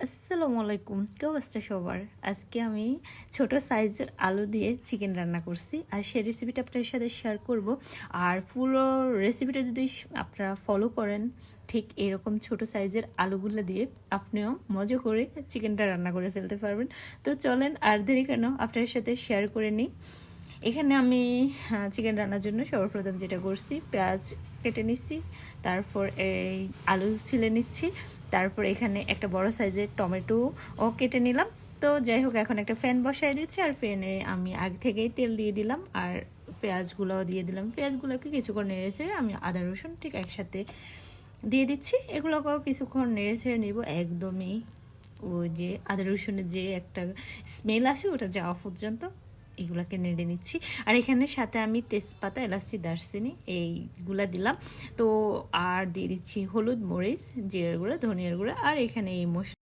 আসসালামু আলাইকুম, কি অবস্থা সবার? আজকে আমি ছোট সাইজের আলু দিয়ে চিকেন রান্না করছি আর সেই রেসিপিটা আপনাদের সাথে শেয়ার করব। আর পুরো রেসিপিটা যদি আপনারা ফলো করেন ঠিক এরকম ছোট সাইজের আলুগুলো দিয়ে আপনিও মজা করে চিকেনটা রান্না করে ফেলতে পারবেন। তো চলেন আর দেরি কেন, আপনাদের সাথে শেয়ার করে নিই। এখানে আমি চিকেন রান্নার জন্য সর্বপ্রথম যেটা করছি, পেঁয়াজ কেটে নিচ্ছি, তারপর এই আলু ছিলে নিচ্ছি, তারপর এখানে একটা বড় সাইজের টমেটো ও কেটে নিলাম। তো যাই হোক, এখন একটা ফ্যান বসাই দিচ্ছি আর ফ্যানে আমি আগে থেকেই তেল দিয়ে দিলাম আর পেঁয়াজগুলোও দিয়ে দিলাম। পেঁয়াজগুলোকে কিছুক্ষণ নেড়ে ছেড়ে আমি আদা রসুন ঠিক একসাথে দিয়ে দিচ্ছি। এগুলোকেও কিছুক্ষণ নেড়ে ছেড়ে নিব, একদমই ওই যে আদা রসুনের যে একটা স্মেল আসে ওটা যাওয়া পর্যন্ত এগুলাকে নেড়ে নিচ্ছি। আর এখানে সাথে আমি তেজপাতা, এলাচি, দারচিনি এইগুলা দিলাম। তো আর দিয়ে দিচ্ছি হলুদ, মরিচ, জিরার গুঁড়া, ধনিয়ার গুঁড়া আর এখানে এই মশলা